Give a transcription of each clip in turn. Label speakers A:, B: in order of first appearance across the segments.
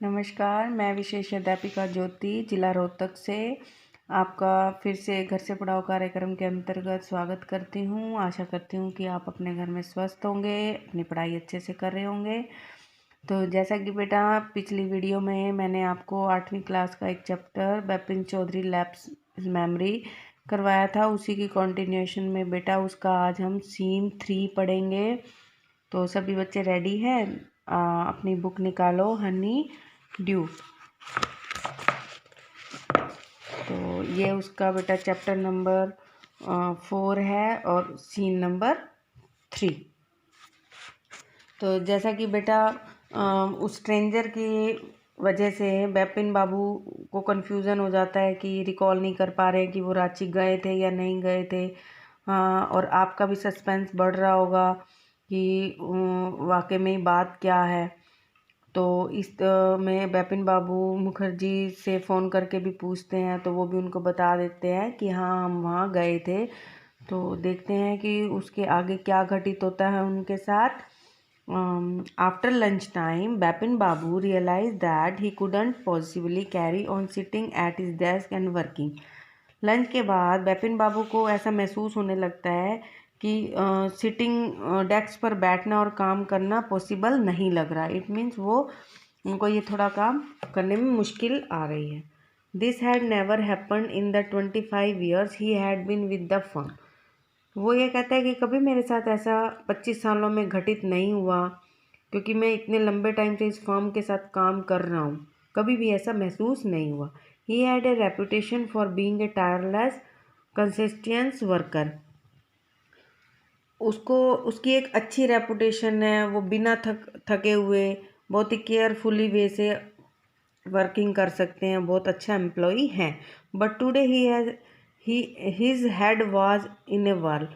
A: नमस्कार, मैं विशेष अध्यापिका ज्योति जिला रोहतक से आपका फिर से घर से पढ़ाओ कार्यक्रम के अंतर्गत स्वागत करती हूँ। आशा करती हूँ कि आप अपने घर में स्वस्थ होंगे, अपनी पढ़ाई अच्छे से कर रहे होंगे। तो जैसा कि बेटा पिछली वीडियो में मैंने आपको 8वीं क्लास का एक chapter Bipin Choudhury lapse memory करवाया था, उसी की कंटिन्यूएशन में बेटा उसका आज हम सीन 3 पढ़ेंगे। तो सभी बच्चे रेडी हैं? अपनी बुक निकालो, हनी ड्यू। तो ये उसका बेटा चैप्टर नंबर 4 है और सीन नंबर 3। तो जैसा कि बेटा उस स्ट्रेंजर की वजह से बिपिन बाबू को कन्फ्यूज़न हो जाता है कि रिकॉल नहीं कर पा रहे कि वो रांची गए थे या नहीं गए थे। और आपका भी सस्पेंस बढ़ रहा होगा कि वाकई में बात क्या है। तो इस में बिपिन बाबू मुखर्जी से फ़ोन करके भी पूछते हैं, तो वो भी उनको बता देते हैं कि हाँ हम वहाँ गए थे। तो देखते हैं कि उसके आगे क्या घटित होता है उनके साथ। After lunch time Bipin Babu realise that he couldn't possibly carry on sitting at his desk and working. Lunch के बाद बिपिन बाबू को ऐसा महसूस होने लगता है कि सिटिंग डेस्क पर बैठना और काम करना पॉसिबल नहीं लग रहा। इट मीन्स वो उनको ये थोड़ा काम करने में मुश्किल आ रही है। This had never happened in the 25 years he had been with the firm. वो ये कहता है कि कभी मेरे साथ ऐसा 25 सालों में घटित नहीं हुआ, क्योंकि मैं इतने लंबे टाइम से इस फर्म के साथ काम कर रहा हूँ, कभी भी ऐसा महसूस नहीं हुआ। He had a reputation for being a tireless consistence worker. उसकी एक अच्छी रेपुटेशन है, वो बिना थके हुए बहुत ही केयरफुली वे से वर्किंग कर सकते हैं, बहुत अच्छा एम्प्लॉई हैं। But today his head was in a whirl.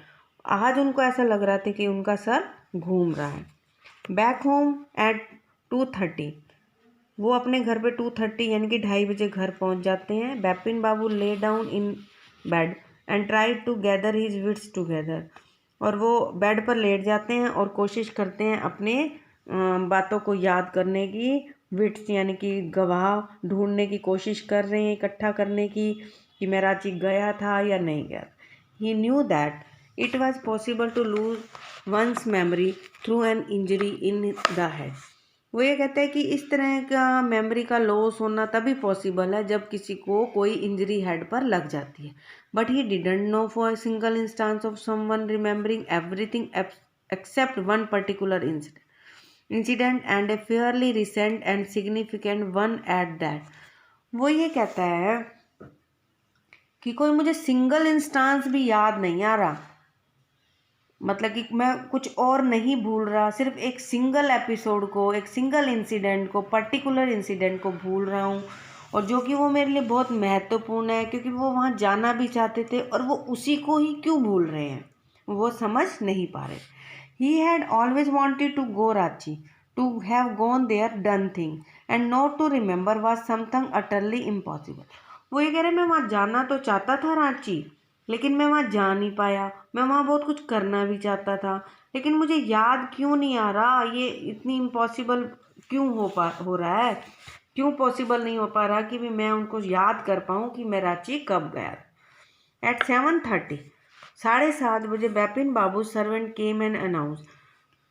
A: आज उनको ऐसा लग रहा था कि उनका सर घूम रहा है। Back home at 2:30। वो अपने घर पे 2:30 यानी कि 2:30 बजे घर पहुंच जाते हैं। Bipin Babu lay down in bed and try to gather his wits together. और वो बेड पर लेट जाते हैं और कोशिश करते हैं अपने बातों को याद करने की। विट्स यानी कि गवाह ढूंढने की कोशिश कर रहे हैं, इकट्ठा करने की, कि मैं रांची गया था या नहीं गया। He knew that it was possible to lose one's memory through an injury in the head. वो ये कहता है कि इस तरह का मेमोरी का लॉस होना तभी पॉसिबल है जब किसी को कोई इंजरी हेड पर लग जाती है। But he didn't know for single instance of someone remembering everything except one particular incident and A Fairlie recent and significant one at that. वो ये कहता है कि कोई मुझे सिंगल इंस्टांस भी याद नहीं आ रहा, मतलब कि मैं कुछ और नहीं भूल रहा, सिर्फ एक सिंगल एपिसोड को, एक सिंगल इंसिडेंट को, पर्टिकुलर इंसिडेंट को भूल रहा हूँ, और जो कि वो मेरे लिए बहुत महत्वपूर्ण है, क्योंकि वो वहाँ जाना भी चाहते थे और वो उसी को ही क्यों भूल रहे हैं, वो समझ नहीं पा रहे। He had always wanted to go Ranchi, to have gone there done thing and not to remember was something utterly impossible. वो ये कह रहे मैं वहाँ जाना तो चाहता था रांची, लेकिन मैं वहाँ जा नहीं पाया। मैं वहाँ बहुत कुछ करना भी चाहता था, लेकिन मुझे याद क्यों नहीं आ रहा, ये इतनी इम्पॉसिबल क्यों हो रहा है, क्यों पॉसिबल नहीं हो पा रहा कि भी मैं उनको याद कर पाऊँ कि मैं रांची कब गया। एट 7:30, 7:30 बजे बिपिन बाबू सर्वेंट केम एंड अनाउंस।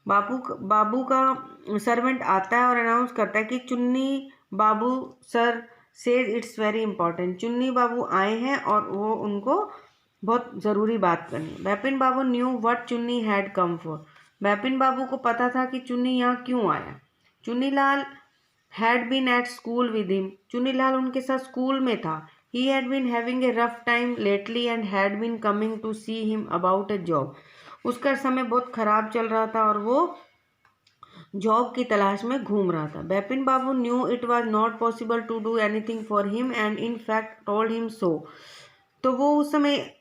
A: बाबू का सर्वेंट आता है और अनाउंस करता है कि Chunni Babu sir says it's very important. Chunni Babu आए हैं और वो उनको बहुत ज़रूरी बात करनी। Bipin Babu knew what Chunni had come for. Bipin Babu को पता था कि चुन्नी यहाँ क्यों आया। Chunnilal had been at school with him. Chunnilal उनके साथ स्कूल में था। He had been having a rough time lately and had been coming to see him about a job. उसका समय बहुत ख़राब चल रहा था और वो जॉब की तलाश में घूम रहा था। Bipin Babu knew it was not possible to do anything for him and in fact told him so. तो वो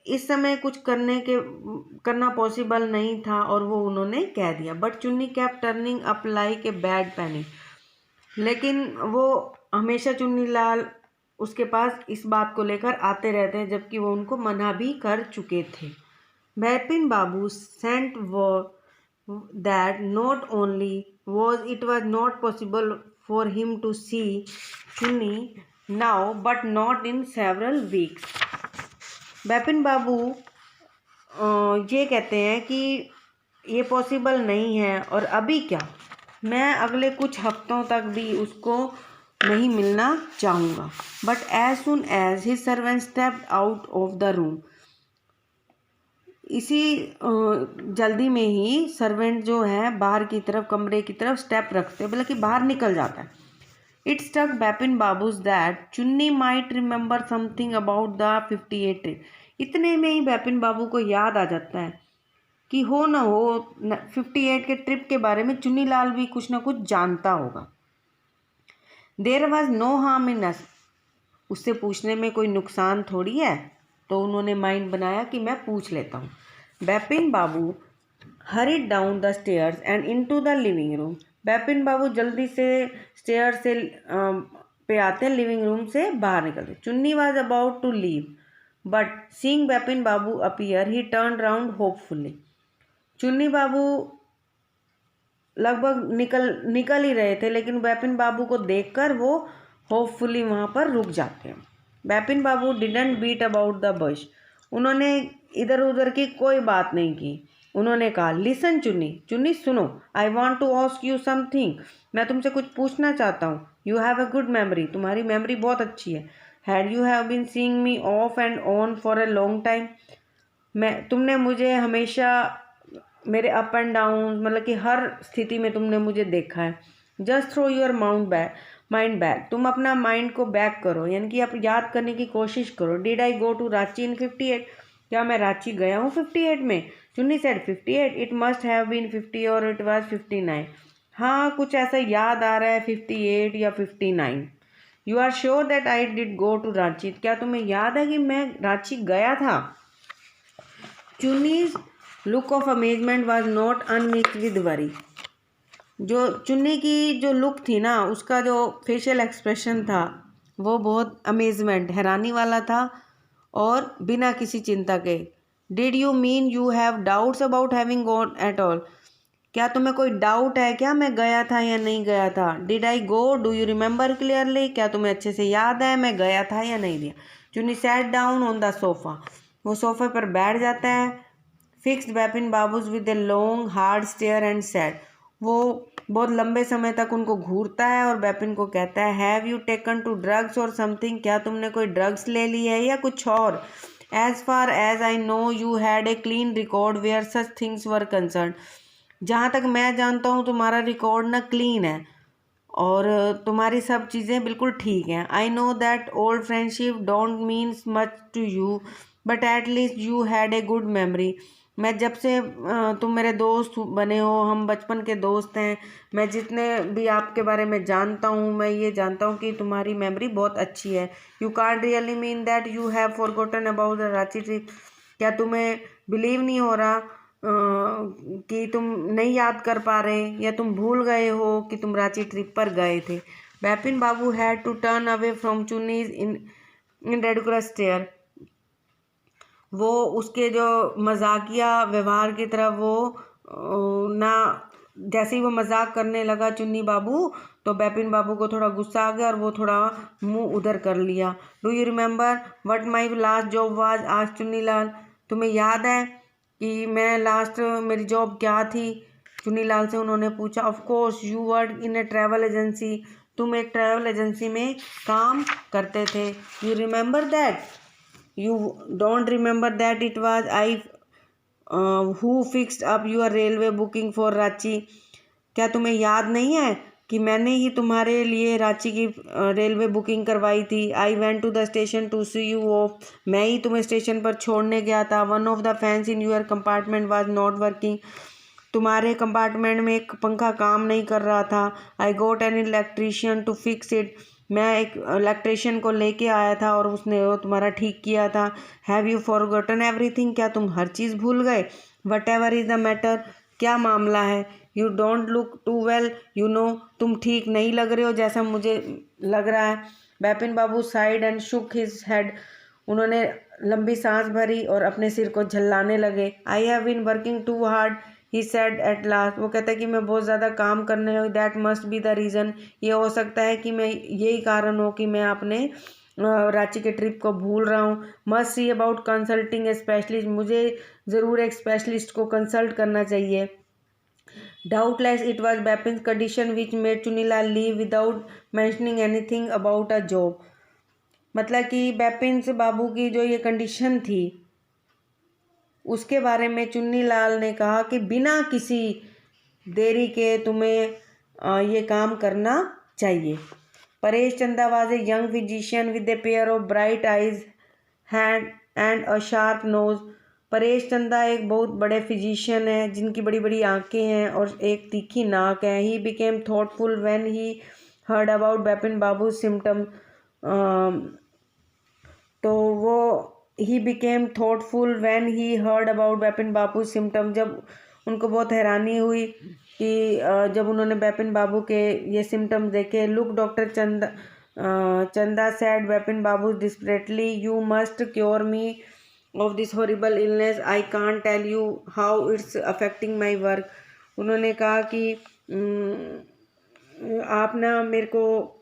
A: इस समय कुछ करना पॉसिबल नहीं था और वो उन्होंने कह दिया। But Chunni kept turning up like a bad penny. लेकिन वो हमेशा चुन्नीलाल उसके पास इस बात को लेकर आते रहते हैं, जबकि वो उनको मना भी कर चुके थे। बिपिन बाबू सेंट वो that not only was it was not possible for him to see Chunni now, but not in several weeks. Bipin Babu ये कहते हैं कि ये पॉसिबल नहीं है, और अभी क्या, मैं अगले कुछ हफ्तों तक भी उसको नहीं मिलना चाहूँगा. But as soon as his servant stepped out of the room, इसी जल्दी में ही सर्वेंट जो है बाहर की तरफ, कमरे की तरफ स्टेप रखते, मतलब कि बाहर निकल जाता है. It stuck Bipin Babu's that Chunni might remember something about the 58 trip. इतने में ही बिपिन बाबू को याद आ जाता है कि हो न हो 58 के ट्रिप के बारे में चुन्नी लाल भी कुछ ना कुछ जानता होगा. There was no harm in us, उससे पूछने में कोई नुकसान थोड़ी है. तो उन्होंने माइंड बनाया कि मैं पूछ लेता हूँ. Bipin Babu hurried down the stairs and into the living room. Bipin Babu जल्दी से स्टेयर से पे आते, लिविंग रूम से बाहर निकलते. Chunni was about to leave, but seeing Bipin Babu appear he turn round hopefully. Chunni Babu लगभग निकल ही रहे थे, लेकिन बिपिन बाबू को देखकर वो होपफुली वहाँ पर रुक जाते हैं. Bipin Babu didn't beat about the bush, उन्होंने इधर उधर की कोई बात नहीं की. उन्होंने कहा, लिसन चुन्नी सुनो, I want to ask you something, मैं तुमसे कुछ पूछना चाहता हूँ. You have a good memory, तुम्हारी मेमोरी बहुत अच्छी है. Had you have been seeing me off and on for a long time, तुमने मुझे हमेशा मेरे अप एंड डाउन, मतलब कि हर स्थिति में तुमने मुझे देखा है. Just throw your mind back, तुम अपना माइंड को बैक करो, यानी कि आप याद करने की कोशिश करो. Did I go to Ranchi in 58, क्या मैं रांची गया हूँ 58 में. Chunni said 58, it must have been 50 और इट वाज 59. हाँ, कुछ ऐसा याद आ रहा है 58 या 59. You are sure that I did go to Ranchi, क्या तुम्हें याद है कि मैं रांची गया था. Chunni's look of amazement was not unmixed with worry. जो चुन्नी की जो लुक थी ना, उसका जो फेशियल एक्सप्रेशन था वो बहुत अमेजमेंट, हैरानी वाला था और बिना किसी चिंता के. Did you mean you have doubts about having gone at all, क्या तुम्हें कोई डाउट है क्या मैं गया था या नहीं गया था. Did I go, do you remember clearly, क्या तुम्हें अच्छे से याद है मैं गया था या नहीं दिया. Chunni sat down on the sofa, वो सोफे पर बैठ जाता है. Fixed Bipin Babu's with a long hard stare and said, वो बहुत लंबे समय तक उनको घूरता है और बिपिन को कहता है, have you taken to drugs और समथिंग, क्या तुमने कोई ड्रग्स ले ली है या कुछ और. As far as I know you had a clean record where such things were concerned, जहाँ तक मैं जानता हूँ तुम्हारा रिकॉर्ड ना क्लीन है और तुम्हारी सब चीज़ें बिल्कुल ठीक हैं. I know that old friendship don't means much to you, but at least you had a good memory. मैं जब से तुम मेरे दोस्त बने हो, हम बचपन के दोस्त हैं, मैं जितने भी आपके बारे में जानता हूँ, मैं ये जानता हूँ कि तुम्हारी मेमोरी बहुत अच्छी है. You can't really mean that you have forgotten about the Ranchi trip, क्या तुम्हें बिलीव नहीं हो रहा कि तुम नहीं याद कर पा रहे या तुम भूल गए हो कि तुम रांची ट्रिप पर गए थे. Bipin Babu had to turn away from Chunni's in ridiculous stare, वो उसके जो मजाकिया व्यवहार की तरफ वो ना, जैसे ही वो मजाक करने लगा चुन्नी बाबू, तो बिपिन बाबू को थोड़ा गुस्सा आ गया और वो थोड़ा मुंह उधर कर लिया. Do you remember what my last job was, आज चुन्नी लाल, तुम्हें याद है कि मैं लास्ट मेरी जॉब क्या थी. चुन्नी लाल से उन्होंने पूछा. Of course you work in A travel agency, तुम एक ट्रैवल एजेंसी में काम करते थे. You remember that, you don't remember that it was I who fixed up your railway booking for Ranchi, क्या तुम्हें याद नहीं है कि मैंने ही तुम्हारे लिए रांची की रेलवे बुकिंग करवाई थी. I went to the station to see you off, मैं ही तुम्हें स्टेशन पर छोड़ने गया था. One of the fans in your compartment was not working, तुम्हारे कंपार्टमेंट में एक पंखा काम नहीं कर रहा था. I got an electrician to fix it, मैं एक इलेक्ट्रीशियन को लेके आया था और उसने वो तुम्हारा ठीक किया था. हैव यू फॉरगॉटन एवरीथिंग, क्या तुम हर चीज़ भूल गए. Whatever is the matter, क्या मामला है. You don't look too well, you know, तुम ठीक नहीं लग रहे हो जैसा मुझे लग रहा है. Bipin Babu sighed and shook his head, उन्होंने लंबी सांस भरी और अपने सिर को झल्लाने लगे. I have been working too hard, he said at last, वो कहता है कि मैं बहुत ज़्यादा काम करने लगी, that must be the reason, ये हो सकता है कि मैं यही कारण हो कि मैं अपने रांची के ट्रिप को भूल रहा हूँ। Must see about consulting a specialist, मुझे ज़रूर एक स्पेशलिस्ट को कंसल्ट करना चाहिए। Doubtless it was Bepin's condition which made Chunilal leave without mentioning anything about a job, मतलब कि बेपिन्स बाबू की जो ये कंडीशन थी उसके बारे में चुन्नीलाल ने कहा कि बिना किसी देरी के तुम्हें ये काम करना चाहिए। Paresh Chanda was a young physician with a pair of bright eyes hand and a sharp nose. Paresh Chanda एक बहुत बड़े फिजिशियन हैं जिनकी बड़ी बड़ी आंखें हैं और एक तीखी नाक है। He became thoughtful when he heard about Bepin Babu symptom, तो वो he became thoughtful when he heard about Bepin Babu symptom, जब उनको बहुत हैरानी हुई कि जब उन्होंने बेपिन बाबू के ये सिम्टम्स देखे। Look doctor Chanda said Bepin Babu desperately, you must cure me of this horrible illness, I can't tell you how it's affecting my work. उन्होंने कहा कि आप ना मेरे को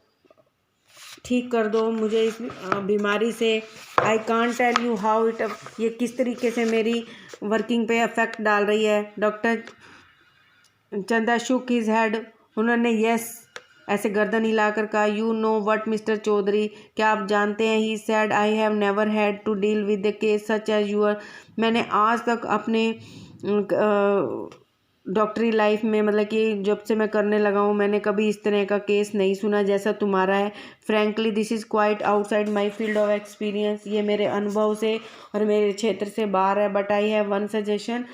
A: ठीक कर दो मुझे इस बीमारी से। I can't tell you how it, ये किस तरीके से मेरी वर्किंग पे अफेक्ट डाल रही है। Doctor Chanda shook his head, उन्होंने यस ऐसे गर्दन हिलाकर कहा। You know what mister Chaudhary, क्या आप जानते हैं। He said I have never had to deal with the case such as your, मैंने आज तक अपने डॉक्टरी लाइफ में, मतलब कि जब से मैं करने लगा हूँ, मैंने कभी इस तरह का केस नहीं सुना जैसा तुम्हारा है। Frankly this is quite outside my field of experience, ये मेरे अनुभव से और मेरे क्षेत्र से बाहर है। But I have one suggestion,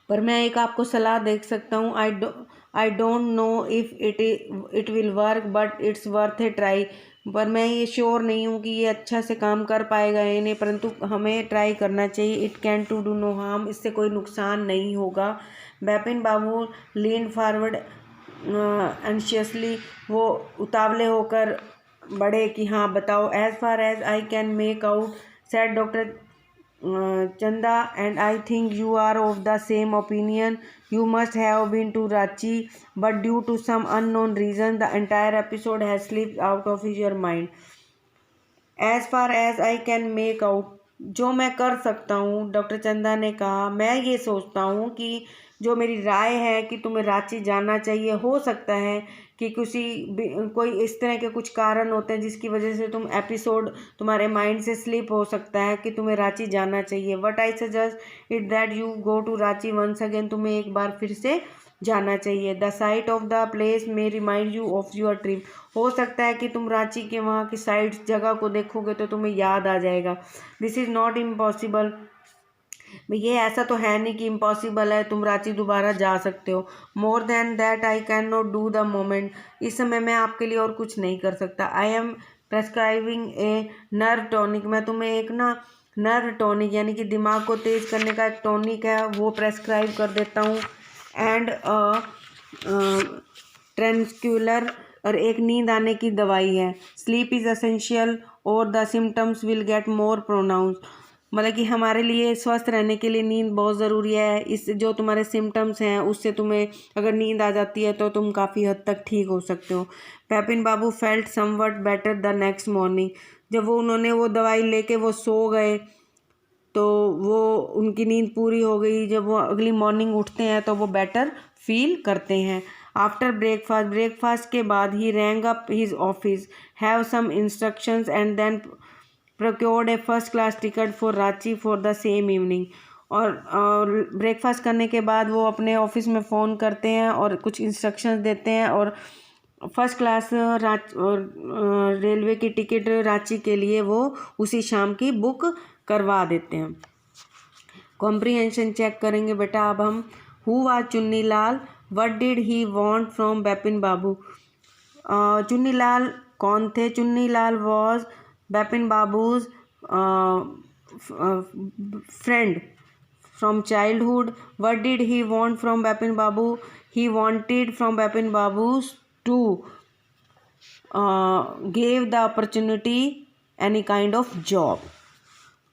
A: पर मैं एक आपको सलाह दे सकता हूँ। I don't know if it will work but it's worth A try, पर मैं ये श्योर नहीं हूँ कि ये अच्छा से काम कर पाएगा या नहीं, परंतु हमें ट्राई करना चाहिए। It can to do no harm, इससे कोई नुकसान नहीं होगा। बेपिन बाबू लीन फॉरवर्ड एंशियसली, वो उतावले होकर बढ़े कि हाँ बताओ। As far as I can make out said doctor Chanda, and I think you are of the same opinion. You must have been to Ranchi, but due to some unknown reason, the entire episode has slipped out of your mind. As far as I can make out, जो मैं कर सकता हूँ, doctor चंदा ने कहा, मैं ये सोचता हूँ कि जो मेरी राय है कि तुम्हें रांची जाना चाहिए। हो सकता है कि कोई इस तरह के कुछ कारण होते हैं जिसकी वजह से एपिसोड तुम्हारे माइंड से स्लिप हो सकता है कि तुम्हें रांची जाना चाहिए। What I suggest it that you go to Ranchi once again, तुम्हें एक बार फिर से जाना चाहिए। The sight of the place may remind you of your trip, हो सकता है कि तुम रांची के वहाँ की साइट्स जगह को देखोगे तो तुम्हें याद आ जाएगा। दिस इज़ नॉट इम्पॉसिबल, ये ऐसा तो है नहीं कि इम्पॉसिबल है, तुम रांची दोबारा जा सकते हो। More than that I can not do the moment, इस समय मैं आपके लिए और कुछ नहीं कर सकता। I am prescribing a nerve tonic, मैं तुम्हें एक ना नर्व टॉनिक यानी कि दिमाग को तेज़ करने का एक टॉनिक है वो प्रेस्क्राइब कर देता हूँ। एंड ट्रांक्विलर, और एक नींद आने की दवाई है। स्लीप इज़ असेंशियल और the symptoms will get more pronounce, मतलब कि हमारे लिए स्वस्थ रहने के लिए नींद बहुत ज़रूरी है। इस जो तुम्हारे सिम्टम्स हैं उससे तुम्हें अगर नींद आ जाती है तो तुम काफ़ी हद तक ठीक हो सकते हो। Bepin Babu felt somewhat better the next morning, जब उन्होंने वो दवाई लेके वो सो गए तो वो उनकी नींद पूरी हो गई। जब वो अगली मॉर्निंग उठते हैं तो वो बेटर फील करते हैं। आफ्टर ब्रेकफास्ट के बाद he rang up his office, have some instructions and then procured a first class ticket for Ranchi for the same evening, और ब्रेकफास्ट करने के बाद वो अपने ऑफिस में फ़ोन करते हैं और कुछ इंस्ट्रक्शंस देते हैं और फर्स्ट क्लास रेलवे की टिकट रांची के लिए वो उसी शाम की बुक करवा देते हैं। कॉम्प्रीहेंशन चेक करेंगे बेटा अब हम। Who was Chunni Lal, what did he want from Bepin Babu, Chunni Lal कौन थे। Chunni Lal was Bepin Babu's friend from childhood. What did he want from Bipin Babu? He wanted from Bipin Babu to give the opportunity any kind of job.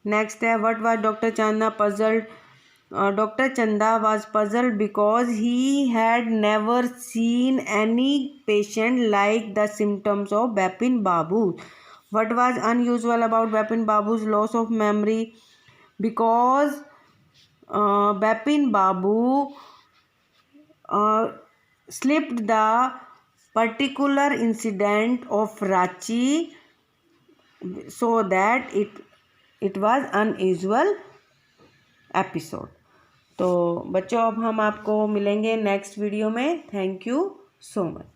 A: Next है, what was Dr. Chanda puzzled Dr. Chanda was puzzled because he had never seen any patient like the symptoms of Bipin Babu. What was unusual about Bipin Babu's loss of memory? Because Bipin Babu slipped the particular incident of Ranchi, so that it was unusual episode. तो बच्चों अब हम आपको मिलेंगे next video में। Thank you so much.